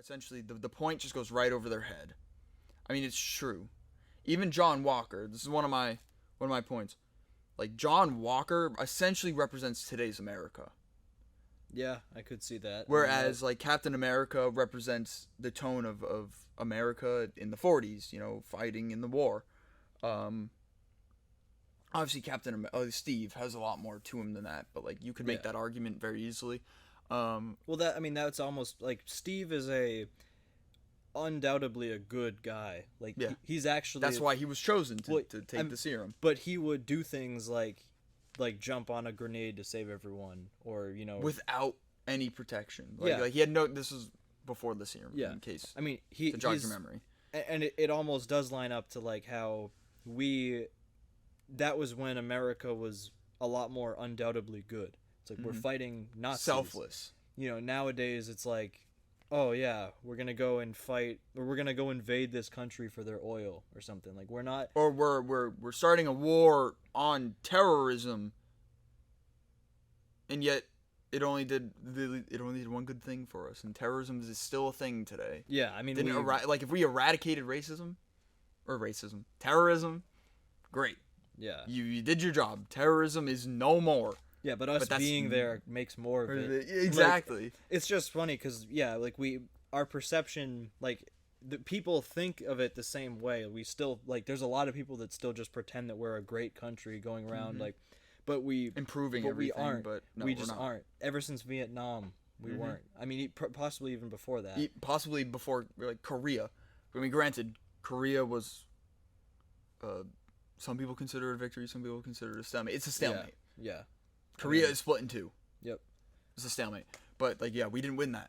essentially the point just goes right over their head. I mean, it's true. Even John Walker, this is one of my points. Like, John Walker essentially represents today's America. Yeah, I could see that. Whereas, like, Captain America represents the tone of America in the 40s, fighting in the war. Obviously, Steve has a lot more to him than that, but, like, you could make that argument very easily. Well, that's almost, like, Steve is undoubtedly a good guy. Like, he's actually... That's why he was chosen to take the serum. But he would do things like jump on a grenade to save everyone, or, without any protection. Like he had no... This was before the serum, in case... I mean, to jog your memory. And it almost does line up to, like, how that was when America was a lot more undoubtedly good. It's like, we're fighting Nazis. Selfless. Nowadays it's like, oh yeah, we're gonna go and fight, or we're gonna go invade this country for their oil or something. Like, we're not... Or we're starting a war on terrorism, and yet it only did one good thing for us, and terrorism is still a thing today. Yeah, I mean, if we eradicated terrorism, great. Yeah, you did your job. Terrorism is no more. Yeah, but us being there makes more of it. Exactly. Like, it's just funny because our perception, like, the people think of it the same way. We still, like, there's a lot of people that still just pretend that we're a great country going around, like, but we improving but everything. We aren't. But no, we just aren't. Ever since Vietnam, we weren't. I mean, possibly even before that. Possibly before, like, Korea. I mean, granted, Korea was. Some people consider it a victory. Some people consider it a stalemate. It's a stalemate. Yeah. Korea is split in two. Yep. It's a stalemate. But, like, we didn't win that.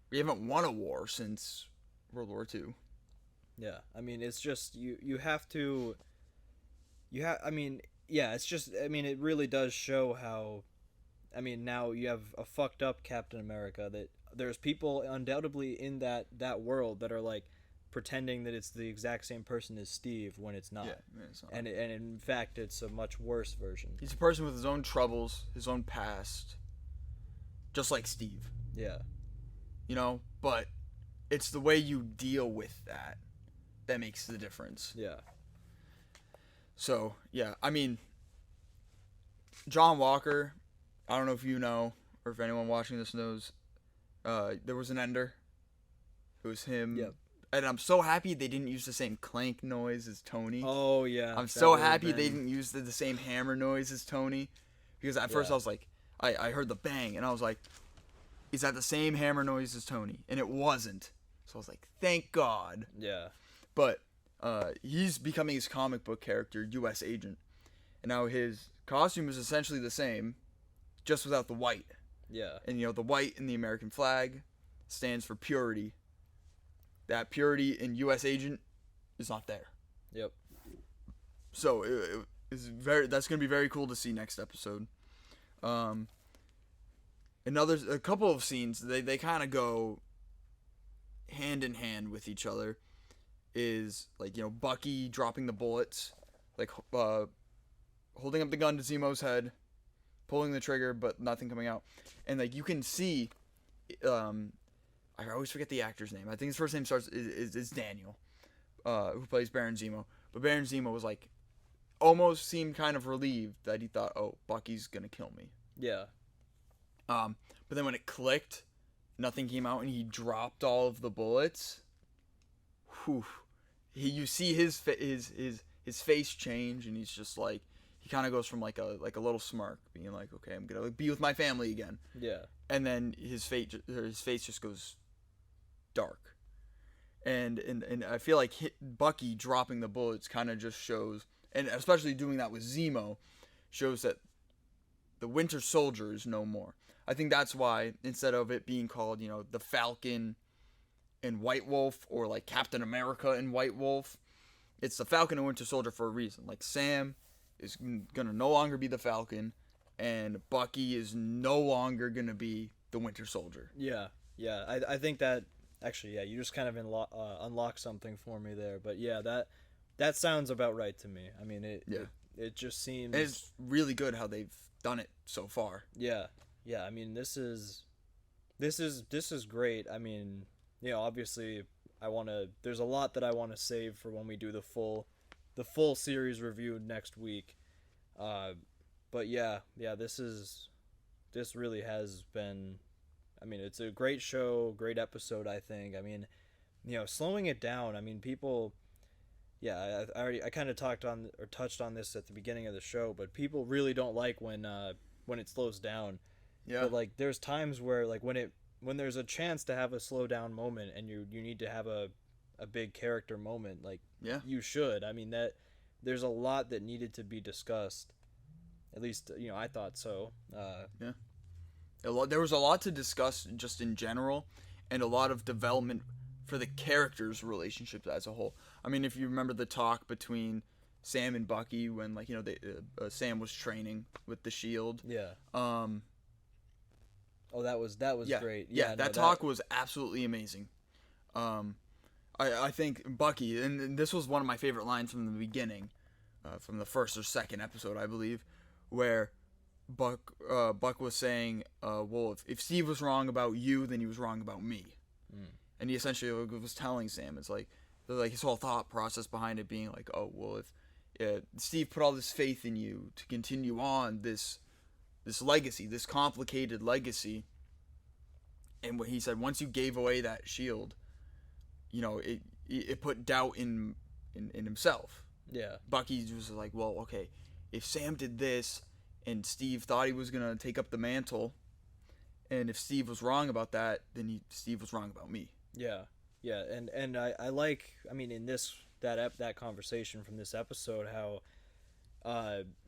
We haven't won a war since World War II. Yeah. I mean, it's just, you have to... it's just, it really does show how... now you have a fucked up Captain America, that there's people undoubtedly in that world that are, like, pretending that it's the exact same person as Steve when it's not. Yeah, it's not. And in fact, it's a much worse version. He's a person with his own troubles, his own past, just like Steve. Yeah. But it's the way you deal with that makes the difference. Yeah. So, yeah, John Walker, I don't know if you know, or if anyone watching this knows, there was an Ender. It was him. Yep. And I'm so happy they didn't use the same clank noise as Tony. Oh, yeah. I'm so happy they didn't use the same hammer noise as Tony. Because at first I was like, I heard the bang, and I was like, is that the same hammer noise as Tony? And it wasn't. So I was like, thank God. Yeah. But he's becoming his comic book character, U.S. Agent. And now his costume is essentially the same, just without the white. Yeah. And, the white in the American flag stands for purity. That purity in U.S. Agent is not there. Yep. So that's going to be very cool to see next episode. A couple of scenes, they kind of go hand in hand with each other. Is, like, Bucky dropping the bullets, like, holding up the gun to Zemo's head, pulling the trigger, but nothing coming out. And, like, you can see, I always forget the actor's name. I think his first name is Daniel, who plays Baron Zemo. But Baron Zemo was, like, almost seemed kind of relieved that he thought, oh, Bucky's gonna kill me. Yeah. But then when it clicked, nothing came out, and he dropped all of the bullets. Whew. You see his face change, and he's just like, he kind of goes from like a little smirk, being like, okay, I'm gonna be with my family again. Yeah. And then his face just goes dark, and I feel like Bucky dropping the bullets kind of just shows, and especially doing that with Zemo, shows that the Winter Soldier is no more. I think that's why, instead of it being called, the Falcon and White Wolf, or like Captain America and White Wolf, it's the Falcon and Winter Soldier for a reason. Like, Sam is gonna no longer be the Falcon, and Bucky is no longer gonna be the Winter Soldier. Yeah. I think that actually, you just kind of unlock something for me there. But yeah, that sounds about right to me. I mean, it just seems, and it's really good how they've done it so far. Yeah. I mean, this is great. I mean, obviously there's a lot that I want to save for when we do the full series review next week. But this really has been, I mean, it's a great show, great episode, I think. I mean, slowing it down, I mean, people, I kind of touched on this at the beginning of the show, but people really don't like when it slows down. Yeah. But like there's times where like when there's a chance to have a slow down moment and you need to have a big character moment, like you should. I mean, that there's a lot that needed to be discussed. At least, I thought so. Yeah. There was a lot to discuss just in general, and a lot of development for the characters' relationships as a whole. I mean, if you remember the talk between Sam and Bucky when, like, Sam was training with the shield. Yeah. Oh, that was great. Yeah, that talk was absolutely amazing. I think Bucky, and this was one of my favorite lines from the beginning, from the first or second episode, I believe, where Buck was saying, well, if Steve was wrong about you, then he was wrong about me. And he essentially was telling Sam, it's like his whole thought process behind it being like, oh, well, if Steve put all this faith in you to continue on this legacy, this complicated legacy, and what he said, once you gave away that shield, it put doubt in himself. Yeah. Bucky was like, well, okay, if Sam did this and Steve thought he was gonna take up the mantle, and if Steve was wrong about that, then Steve was wrong about me. Yeah, and I like, I mean, in that conversation from this episode, how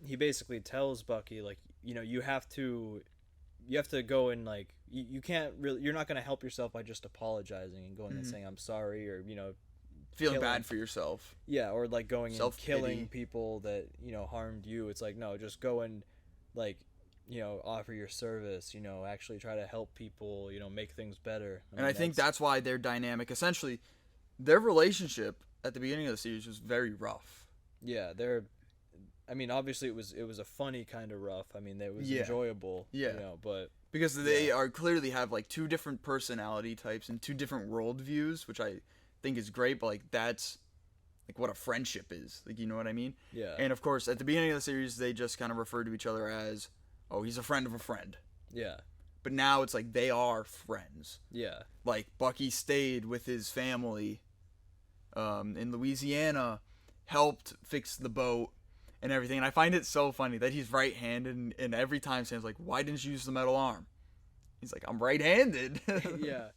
he basically tells Bucky, like, you have to go and, like, you can't really, you're not going to help yourself by just apologizing and going and saying I'm sorry, or feeling bad for yourself. Yeah, or like going and Self-pity. killing people that harmed you. It's like, no, just go and, like, offer your service, actually try to help people, make things better. I think that's why their dynamic, essentially, their relationship at the beginning of the series was very rough. Yeah, obviously it was a funny kind of rough. I mean, it was enjoyable. Yeah. But because they are clearly have like two different personality types and two different worldviews, which I think is great. But like that's like what a friendship is. Like, you know what I mean? Yeah. And of course, at the beginning of the series, they just kind of refer to each other as, oh, he's a friend of a friend. Yeah. But now it's like they are friends. Yeah. Like Bucky stayed with his family in Louisiana, helped fix the boat and everything. And I find it so funny that he's right-handed, and every time Sam's like, why didn't you use the metal arm? He's like, I'm right-handed. Yeah.